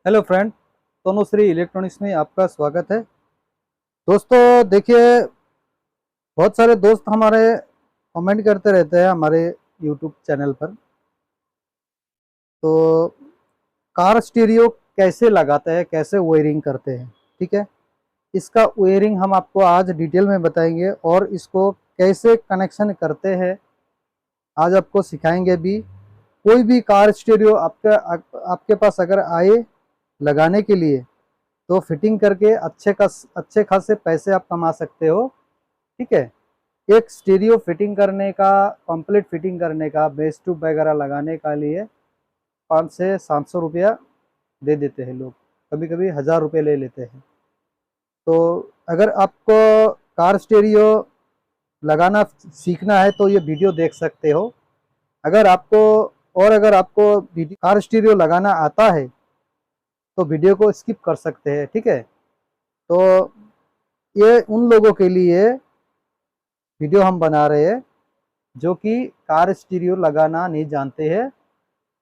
Hello friend, Tanushree electronics में आपका स्वागत है। दोस्तों देखिए, बहुत सारे दोस्त हमारे कमेंट करते रहते हैं हमारे यूट्यूब चैनल पर। तो कार स्टीरियो कैसे लगाते हैं, कैसे वायरिंग करते हैं, ठीक है। इसका वायरिंग हम आपको आज डिटेल में बताएंगे और इसको कैसे कनेक्शन करते हैं आज आपको सिखाएंगे भी। कोई भी कार स्टीरियो आपके पास अगर आए लगाने के लिए तो फिटिंग करके अच्छे खासे पैसे आप कमा सकते हो, ठीक है। एक स्टीरियो फिटिंग करने का, कंप्लीट फिटिंग करने का, बेस ट्यूब वगैरह लगाने का लिए 500 से 700 रुपया दे देते हैं लोग, कभी कभी 1000 रुपये ले लेते हैं। तो अगर आपको कार स्टीरियो लगाना सीखना है तो ये वीडियो देख सकते हो। अगर आपको अगर आपको कार स्टीरियो लगाना आता है तो वीडियो को स्किप कर सकते हैं, ठीक है। तो ये उन लोगों के लिए वीडियो हम बना रहे हैं जो कि कार स्टीरियो लगाना नहीं जानते हैं।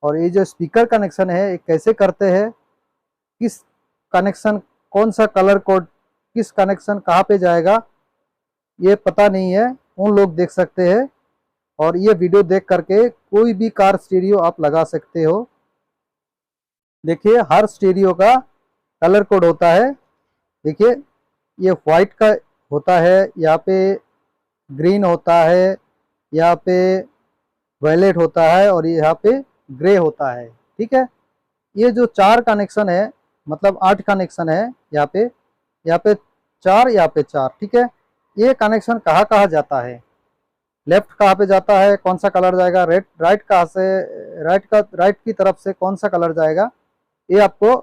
और ये जो स्पीकर कनेक्शन है ये कैसे करते हैं, किस कनेक्शन, कौन सा कलर कोड, किस कनेक्शन कहाँ पे जाएगा, ये पता नहीं है, उन लोग देख सकते हैं। और ये वीडियो देख करके कोई भी कार स्टीरियो आप लगा सकते हो। देखिए, हर स्टीरियो का कलर कोड होता है। देखिए, ये वाइट का होता है, यहाँ पे ग्रीन होता है, यहाँ पे वायलेट होता है और यहाँ पे ग्रे होता है, ठीक है। ये जो 4 कनेक्शन है, मतलब 8 कनेक्शन है, यहाँ पे 4, यहाँ पे 4, ठीक है। ये कनेक्शन कहाँ कहाँ जाता है, लेफ्ट कहाँ पे जाता है, कौन सा कलर जाएगा, राइट कहाँ से, राइट की तरफ से कौन सा कलर जाएगा, ये आपको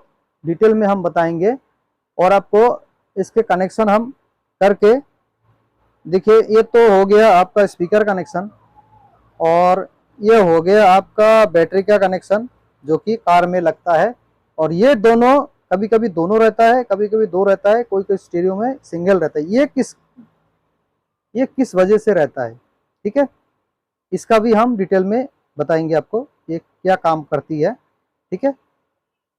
डिटेल में हम बताएंगे। और आपको इसके कनेक्शन हम करके, देखिए ये तो हो गया आपका स्पीकर कनेक्शन, और ये हो गया आपका बैटरी का कनेक्शन जो कि कार में लगता है। और ये दोनों, कभी कभी दोनों रहता है, कभी कभी दो रहता है, कोई कोई स्टीरियो में सिंगल रहता है। ये किस वजह से रहता है, ठीक है, इसका भी हम डिटेल में बताएंगे आपको, ये क्या काम करती है, ठीक है।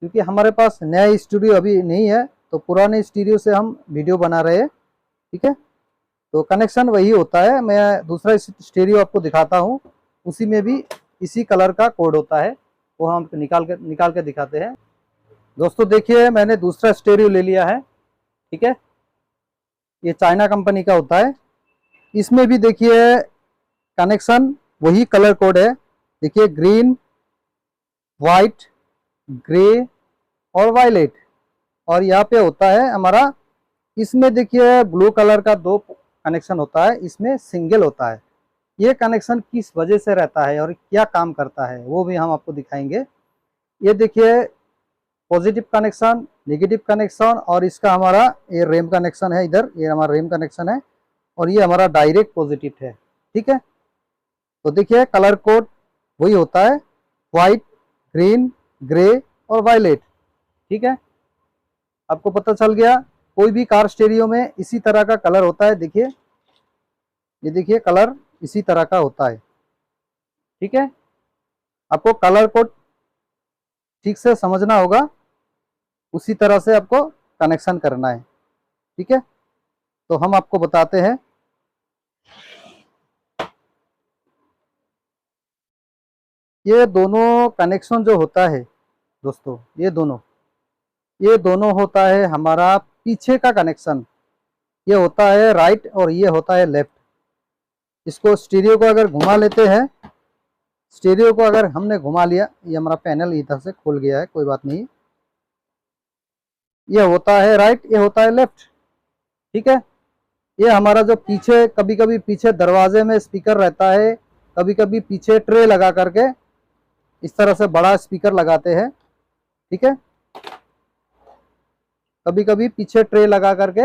क्योंकि हमारे पास नया स्टूडियो अभी नहीं है तो पुराने स्टीरियो से हम वीडियो बना रहे हैं, ठीक है। तो कनेक्शन वही होता है, मैं दूसरा स्टीरियो आपको दिखाता हूँ, उसी में भी इसी कलर का कोड होता है, वो हम निकाल के दिखाते हैं। दोस्तों देखिए, मैंने दूसरा स्टीरियो ले लिया है, ठीक है। ये चाइना कंपनी का होता है। इसमें भी देखिए कनेक्शन वही कलर कोड है। देखिए, ग्रीन, वाइट, ग्रे और वायलेट। और यहाँ पे होता है हमारा, इसमें देखिए ब्लू कलर का 2 कनेक्शन होता है, इसमें सिंगल होता है। ये कनेक्शन किस वजह से रहता है और क्या काम करता है वो भी हम आपको दिखाएंगे। ये देखिए, पॉजिटिव कनेक्शन, नेगेटिव कनेक्शन, और इसका हमारा ये रेम कनेक्शन है, इधर ये हमारा रेम कनेक्शन है, और ये हमारा डायरेक्ट पॉजिटिव है, ठीक है। तो देखिए कलर कोड वही होता है, वाइट, ग्रीन, ग्रे और वायलेट, ठीक है। आपको पता चल गया, कोई भी कार स्टीरियो में इसी तरह का कलर होता है। देखिए, ये देखिए कलर इसी तरह का होता है, ठीक है। आपको कलर कोड ठीक से समझना होगा, उसी तरह से आपको कनेक्शन करना है, ठीक है। तो हम आपको बताते हैं। ये दोनों कनेक्शन जो होता है दोस्तों, ये दोनों होता है हमारा पीछे का कनेक्शन। ये होता है राइट और ये होता है लेफ्ट। इसको स्टीरियो को अगर घुमा लेते हैं, स्टीरियो को अगर हमने घुमा लिया, ये हमारा पैनल इधर से खुल गया है, कोई बात नहीं। ये होता है राइट, ये होता है लेफ्ट, ठीक है। ये हमारा जो पीछे, कभी कभी पीछे दरवाजे में स्पीकर रहता है, कभी कभी पीछे ट्रे लगा करके इस तरह से बड़ा स्पीकर लगाते हैं, ठीक है। कभी कभी पीछे ट्रे लगा करके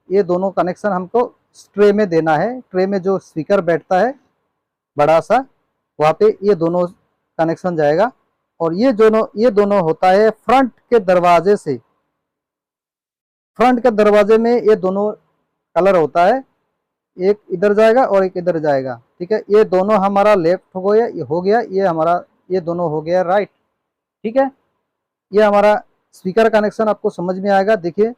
ये दोनों कनेक्शन हमको ट्रे में देना है। ट्रे में जो स्पीकर बैठता है बड़ा सा, वहाँ पे ये दोनों कनेक्शन जाएगा। और ये दोनों होता है फ्रंट के दरवाजे से, फ्रंट के दरवाजे में ये दोनों कलर होता है, एक इधर जाएगा और एक इधर जाएगा, ठीक है। ये दोनों हमारा लेफ्ट हो गया, ये हो गया, ये हमारा, ये दोनों हो गया राइट, ठीक है। ये हमारा स्पीकर कनेक्शन आपको समझ में आएगा। देखिए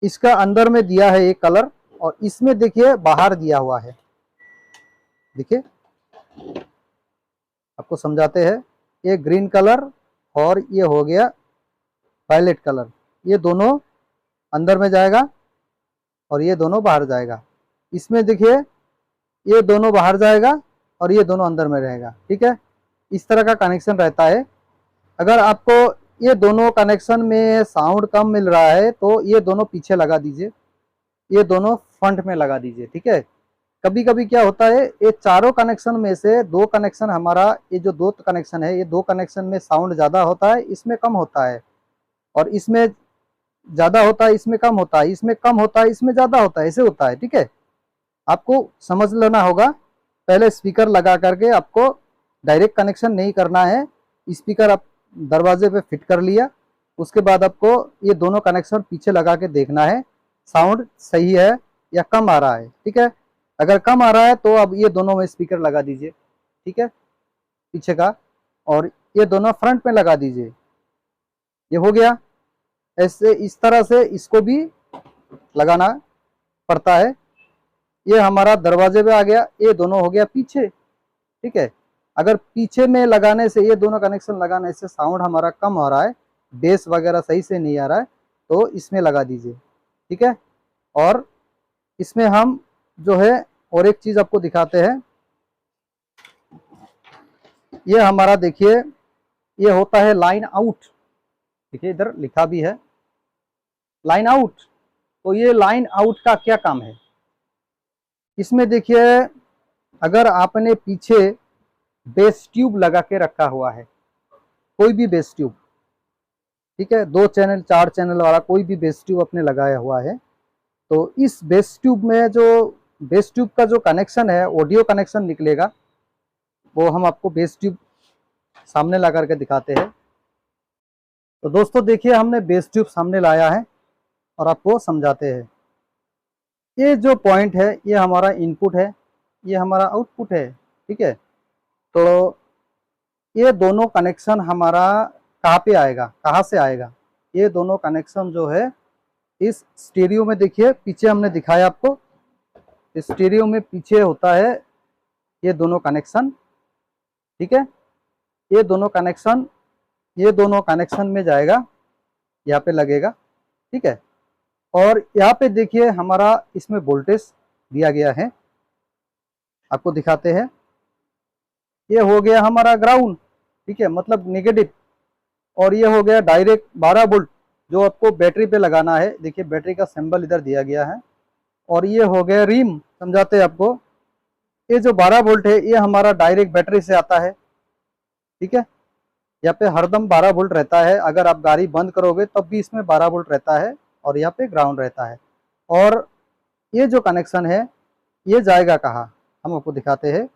इसका अंदर में दिया है एक कलर और इसमें देखिए बाहर दिया हुआ है। देखिए आपको समझाते हैं, ये ग्रीन कलर और ये हो गया वायलेट कलर, ये दोनों अंदर में जाएगा और ये दोनों बाहर जाएगा। इसमें देखिए ये दोनों बाहर जाएगा और ये दोनों अंदर में रहेगा। ठीक है, इस तरह का कनेक्शन रहता है। अगर आपको ये दोनों कनेक्शन में साउंड कम मिल रहा है तो ये दोनों पीछे लगा दीजिए, ये दोनों फ्रंट में लगा दीजिए। ठीक है, कभी कभी क्या होता है, ये चारों कनेक्शन में से दो कनेक्शन हमारा, ये जो दो कनेक्शन है, ये दो कनेक्शन में साउंड ज़्यादा होता है, इसमें कम होता है, और इसमें ज़्यादा होता है, इसमें कम होता है, इसमें कम होता है, इसमें ज़्यादा होता है, ऐसे होता है। ठीक है, आपको समझ लेना होगा। पहले स्पीकर लगा करके आपको डायरेक्ट कनेक्शन नहीं करना है, स्पीकर आप दरवाजे पे फिट कर लिया, उसके बाद आपको ये दोनों कनेक्शन पीछे लगा के देखना है साउंड सही है या कम आ रहा है। ठीक है, अगर कम आ रहा है तो अब ये दोनों में स्पीकर लगा दीजिए। ठीक है, पीछे का, और ये दोनों फ्रंट में लगा दीजिए। ये हो गया। ऐसे इस तरह से इसको भी लगाना पड़ता है। ये हमारा दरवाजे पे आ गया, ये दोनों हो गया पीछे। ठीक है, अगर पीछे में लगाने से, ये दोनों कनेक्शन लगाने से साउंड हमारा कम हो रहा है, बेस वगैरह सही से नहीं आ रहा है, तो इसमें लगा दीजिए। ठीक है, और इसमें हम जो है और एक चीज़ आपको दिखाते हैं। ये हमारा देखिए ये होता है लाइन आउट। देखिए इधर लिखा भी है लाइन आउट। तो ये लाइन आउट का क्या काम है, इसमें देखिए अगर आपने पीछे बेस ट्यूब लगा के रखा हुआ है, कोई भी बेस ट्यूब, ठीक है, 2 चैनल 4 चैनल वाला कोई भी बेस ट्यूब आपने लगाया हुआ है, तो इस बेस ट्यूब में जो बेस ट्यूब का जो कनेक्शन है, ऑडियो कनेक्शन निकलेगा, वो हम आपको बेस ट्यूब सामने ला करके दिखाते हैं। तो दोस्तों देखिए हमने बेस ट्यूब सामने लाया है और आपको समझाते हैं। ये जो पॉइंट है ये हमारा इनपुट है, ये हमारा आउटपुट है। ठीक है, तो ये दोनों कनेक्शन हमारा कहाँ पे आएगा, कहाँ से आएगा, ये दोनों कनेक्शन जो है इस स्टीरियो में, देखिए पीछे हमने दिखाया आपको, इस स्टीरियो में पीछे होता है ये दोनों कनेक्शन। ठीक है, ये दोनों कनेक्शन में जाएगा, यहाँ पे लगेगा। ठीक है, और यहाँ पे देखिए हमारा इसमें वोल्टेज दिया गया है, आपको दिखाते हैं। ये हो गया हमारा ग्राउंड, ठीक है, मतलब नेगेटिव, और ये हो गया डायरेक्ट 12 वोल्ट जो आपको बैटरी पे लगाना है। देखिए बैटरी का सिंबल इधर दिया गया है, और ये हो गया रिम। समझाते हैं आपको, ये जो 12 वोल्ट है ये हमारा डायरेक्ट बैटरी से आता है। ठीक है, यहाँ पे हरदम 12 वोल्ट रहता है, अगर आप गाड़ी बंद करोगे तब भी इसमें 12 वोल्ट रहता है, और यहाँ पे ग्राउंड रहता है। और ये जो कनेक्शन है ये जाएगा कहाँ, हम आपको दिखाते हैं।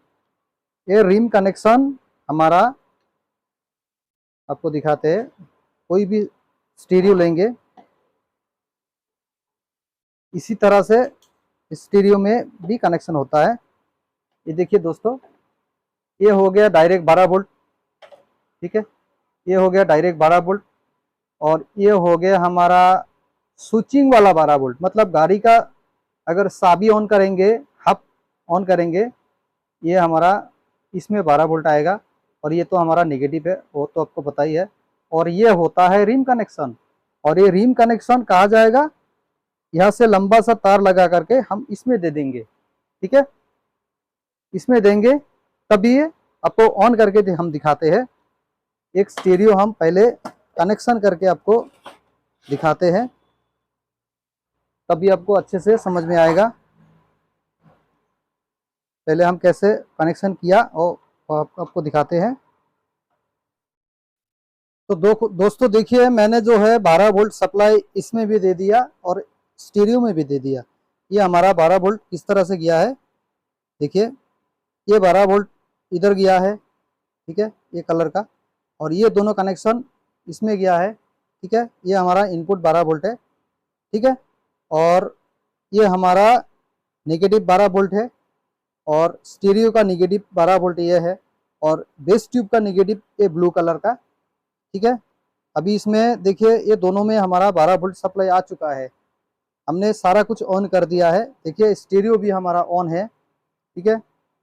ये रिम कनेक्शन हमारा, आपको दिखाते हैं, कोई भी स्टीरियो लेंगे इसी तरह से स्टीरियो में भी कनेक्शन होता है। ये देखिए दोस्तों, ये हो गया डायरेक्ट 12 वोल्ट। ठीक है, ये हो गया डायरेक्ट 12 वोल्ट, और ये हो गया हमारा स्विचिंग वाला 12 वोल्ट। मतलब गाड़ी का अगर चाबी ऑन करेंगे, हब ऑन करेंगे, ये हमारा इसमें 12 वोल्ट आएगा, और ये तो हमारा नेगेटिव है, वो तो आपको पता ही है। और ये होता है रिम कनेक्शन, और ये रिम कनेक्शन कहाँ जाएगा, यहाँ से लंबा सा तार लगा करके हम इसमें दे देंगे। ठीक है, इसमें देंगे तभी आपको ऑन करके हम दिखाते हैं। एक स्टीरियो हम पहले कनेक्शन करके आपको दिखाते हैं, तभी आपको अच्छे से समझ में आएगा। पहले हम कैसे कनेक्शन किया और आपको दिखाते हैं। तो दोस्तों देखिए मैंने जो है 12 वोल्ट सप्लाई इसमें भी दे दिया और स्टीरियो में भी दे दिया। ये हमारा 12 वोल्ट किस तरह से गया है, देखिए ये 12 वोल्ट इधर गया है। ठीक है, ये कलर का, और ये दोनों कनेक्शन इसमें गया है। ठीक है, ये हमारा इनपुट 12 वोल्ट है। ठीक है, और ये हमारा नेगेटिव 12 वोल्ट है, और स्टीरियो का नेगेटिव 12 वोल्ट ये है, और बेस ट्यूब का नेगेटिव ये ब्लू कलर का। ठीक है। अभी इसमें देखिए ये दोनों में हमारा 12 वोल्ट सप्लाई आ चुका है। हमने सारा कुछ ऑन कर दिया है। देखिए स्टीरियो भी हमारा ऑन है, ठीक है।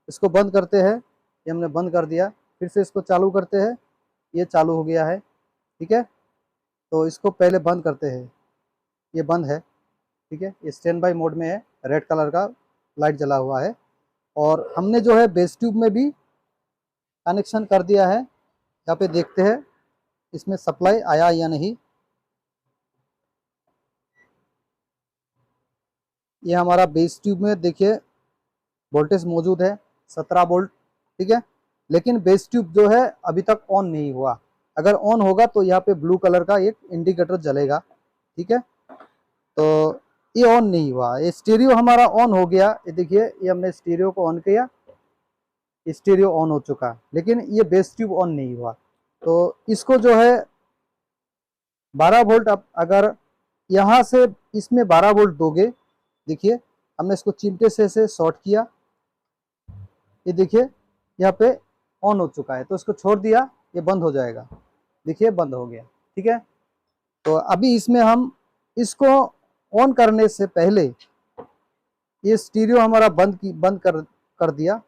इसको बंद करते हैं, ये हमने बंद कर दिया। फिर से इसको चालू करते हैं, ये चालू हो गया है, ठीक है। तो इसको पहले बंद करते हैं, ये बंद है, ठीक है। ये स्टैंड बाई मोड में है, रेड कलर का लाइट जला हुआ है। और हमने जो है बेस ट्यूब में भी कनेक्शन कर दिया है। यहाँ पे देखते हैं इसमें सप्लाई आया या नहीं। ये हमारा बेस ट्यूब में देखिए वोल्टेज मौजूद है 17 वोल्ट, ठीक है। लेकिन बेस ट्यूब जो है अभी तक ऑन नहीं हुआ। अगर ऑन होगा तो यहाँ पे ब्लू कलर का एक इंडिकेटर जलेगा, ठीक है। तो ये ऑन नहीं हुआ। ये स्टीरियो हमारा ऑन हो गया, ये देखिए ये हमने स्टीरियो को ऑन किया, स्टीरियो ऑन हो चुका, लेकिन ये बेस ट्यूब ऑन नहीं हुआ। तो इसको जो है 12 वोल्ट, अब अगर यहाँ से इसमें 12 वोल्ट दोगे, देखिए हमने इसको चिमटे से शॉर्ट किया, ये देखिए यहाँ पे ऑन हो चुका है। तो इसको छोड़ दिया, ये बंद हो जाएगा, देखिए बंद हो गया, ठीक है। तो अभी इसमें हम इसको ऑन करने से पहले ये स्टीरियो हमारा बंद कर दिया।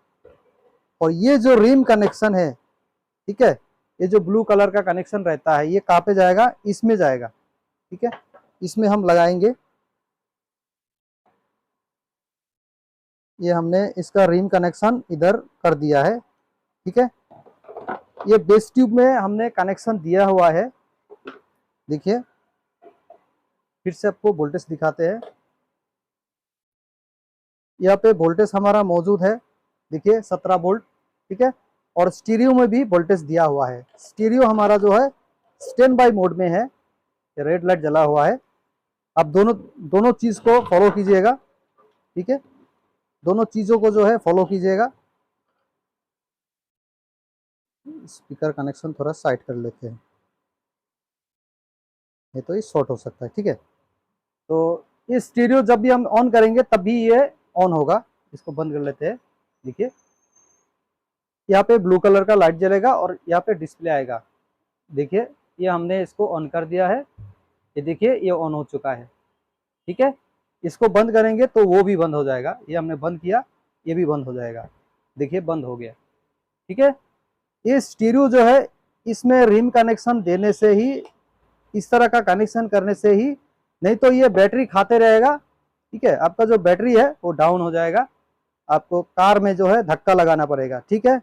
और ये जो रिम कनेक्शन है, ठीक है, ये जो ब्लू कलर का कनेक्शन रहता है, ये कहाँ पे जाएगा, इसमें जाएगा, ठीक है। इसमें हम लगाएंगे, ये हमने इसका रिम कनेक्शन इधर कर दिया है, ठीक है। ये बेस ट्यूब में हमने कनेक्शन दिया हुआ है। देखिए फिर से आपको वोल्टेज दिखाते हैं। यहाँ पे वोल्टेज हमारा मौजूद है, देखिए 17 वोल्ट, ठीक है। और स्टीरियो में भी वोल्टेज दिया हुआ है। स्टीरियो हमारा जो है स्टैंड बाई मोड में है, ये रेड लाइट जला हुआ है। आप दोनों चीज को फॉलो कीजिएगा, ठीक है। दोनों चीजों को जो है फॉलो कीजिएगा। स्पीकर कनेक्शन थोड़ा साइड कर लेते हैं, ये तो ये शॉर्ट हो सकता है, ठीक है। तो ये स्टीरियो जब भी हम ऑन करेंगे तब भी ये ऑन होगा। इसको बंद कर लेते हैं। देखिए यहाँ पे ब्लू कलर का लाइट जलेगा और यहाँ पे डिस्प्ले आएगा। देखिए ये हमने इसको ऑन कर दिया है, ये देखिए ये ऑन हो चुका है, ठीक है। इसको बंद करेंगे तो वो भी बंद हो जाएगा। ये हमने बंद किया, ये भी बंद हो जाएगा, देखिए बंद हो गया, ठीक है। ये स्टीरियो जो है इसमें रिम कनेक्शन देने से ही, इस तरह का कनेक्शन करने से ही, नहीं तो ये बैटरी खाते रहेगा, ठीक है। आपका जो बैटरी है वो डाउन हो जाएगा, आपको कार में जो है धक्का लगाना पड़ेगा, ठीक है।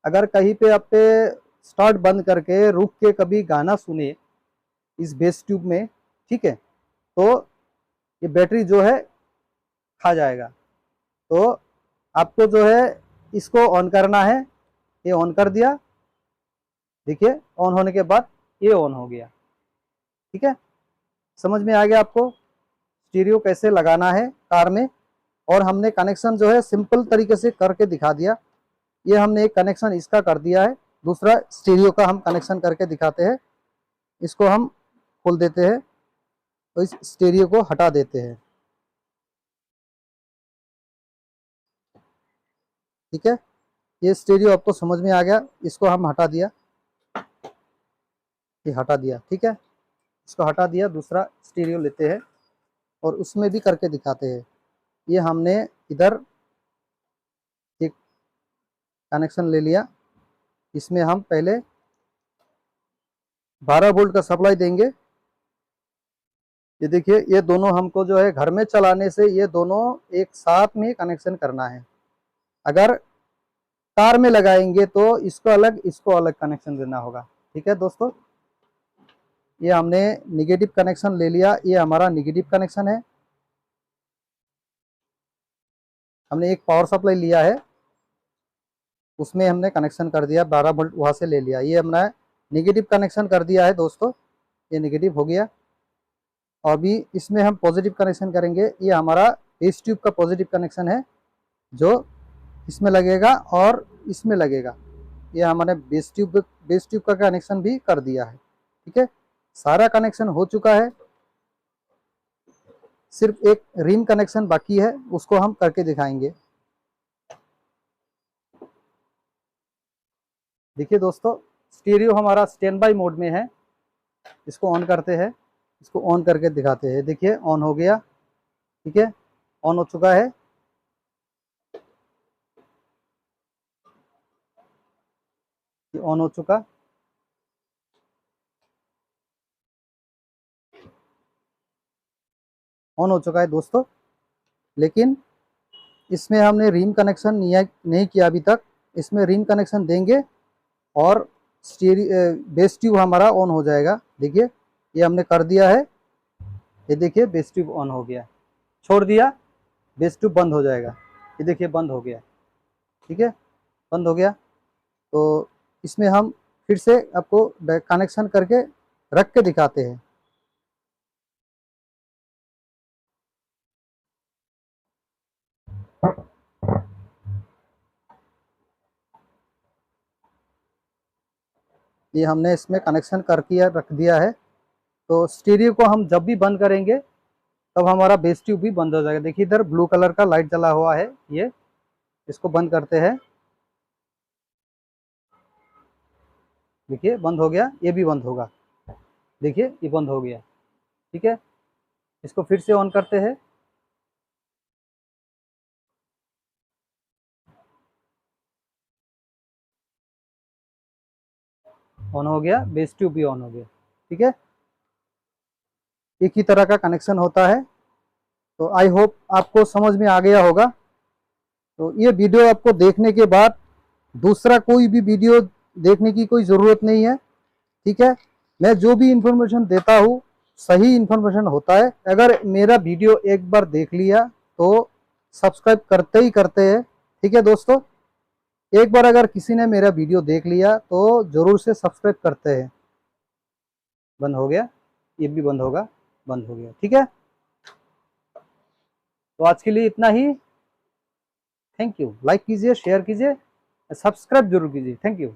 अगर कहीं पे आप पे स्टार्ट बंद करके रुक के कभी गाना सुने इस बेस ट्यूब में, ठीक है, तो ये बैटरी जो है खा जाएगा। तो आपको जो है इसको ऑन करना है, ये ऑन कर दिया, देखिए ऑन होने के बाद ये ऑन हो गया, ठीक है। समझ में आ गया आपको स्टीरियो कैसे लगाना है कार में। और हमने कनेक्शन जो है सिंपल तरीके से करके दिखा दिया। ये हमने एक कनेक्शन इसका कर दिया है, दूसरा स्टीरियो का हम कनेक्शन करके दिखाते हैं। इसको हम खोल देते हैं, तो इस स्टीरियो को हटा देते हैं, ठीक है। ये स्टीरियो आपको समझ में आ गया, इसको हम हटा दिया, ये हटा दिया, ठीक है। इसको हटा दिया, दूसरा स्टीरियो लेते हैं और उसमें भी करके दिखाते हैं। ये हमने इधर एक कनेक्शन ले लिया, इसमें हम पहले 12 वोल्ट का सप्लाई देंगे। ये देखिए ये दोनों हमको जो है घर में चलाने से ये दोनों एक साथ में कनेक्शन करना है। अगर कार में लगाएंगे तो इसको अलग कनेक्शन देना होगा, ठीक है दोस्तों। ये हमने निगेटिव कनेक्शन ले लिया, ये हमारा निगेटिव कनेक्शन है। हमने एक पावर सप्लाई लिया है, उसमें हमने कनेक्शन कर दिया, 12 वोल्ट वहाँ से ले लिया। ये हमने निगेटिव कनेक्शन कर दिया है दोस्तों, ये निगेटिव हो गया। और अभी इसमें हम पॉजिटिव कनेक्शन करेंगे। ये हमारा बेस ट्यूब का पॉजिटिव कनेक्शन है जो इसमें लगेगा और इसमें लगेगा। ये हमारे बेस ट्यूब का कनेक्शन भी कर दिया है, ठीक है। सारा कनेक्शन हो चुका है, सिर्फ एक रिम कनेक्शन बाकी है, उसको हम करके दिखाएंगे। देखिए दोस्तों स्टीरियो हमारा स्टैंड बाई मोड में है। इसको ऑन करते हैं, इसको ऑन करके दिखाते हैं। देखिए ऑन हो गया, ठीक है, ऑन हो चुका है। ये ऑन हो चुका, ऑन हो चुका है दोस्तों। लेकिन इसमें हमने रिम कनेक्शन नहीं किया अभी तक। इसमें रिम कनेक्शन देंगे और बेस ट्यूब हमारा ऑन हो जाएगा। देखिए ये हमने कर दिया है, ये देखिए बेस ट्यूब ऑन हो गया, छोड़ दिया बेस ट्यूब बंद हो जाएगा। ये देखिए बंद हो गया, ठीक है, बंद हो गया। तो इसमें हम फिर से आपको कनेक्शन करके रख के दिखाते हैं। ये हमने इसमें कनेक्शन करके रख दिया है। तो स्टीरियो को हम जब भी बंद करेंगे तब हमारा बेस ट्यूब भी बंद हो जाएगा। देखिए इधर ब्लू कलर का लाइट जला हुआ है, ये इसको बंद करते हैं। देखिए बंद हो गया, ये भी बंद होगा। देखिए ये बंद हो गया, ठीक है। इसको फिर से ऑन करते हैं, ऑन हो गया, बेस ट्यूब भी ऑन हो गया, ठीक है। एक ही तरह का कनेक्शन होता है। तो आई होप आपको समझ में आ गया होगा। तो ये वीडियो आपको देखने के बाद दूसरा कोई भी वीडियो देखने की कोई ज़रूरत नहीं है, ठीक है। मैं जो भी इंफॉर्मेशन देता हूँ सही इंफॉर्मेशन होता है। अगर मेरा वीडियो एक बार देख लिया तो सब्सक्राइब करते ही करते हैं, ठीक है दोस्तों। एक बार अगर किसी ने मेरा वीडियो देख लिया तो ज़रूर से सब्सक्राइब करते हैं। बंद हो गया, ये भी बंद होगा, बंद हो गया, ठीक है। तो आज के लिए इतना ही। Thank you. लाइक कीजिए, शेयर कीजिए, सब्सक्राइब जरूर कीजिए। Thank you.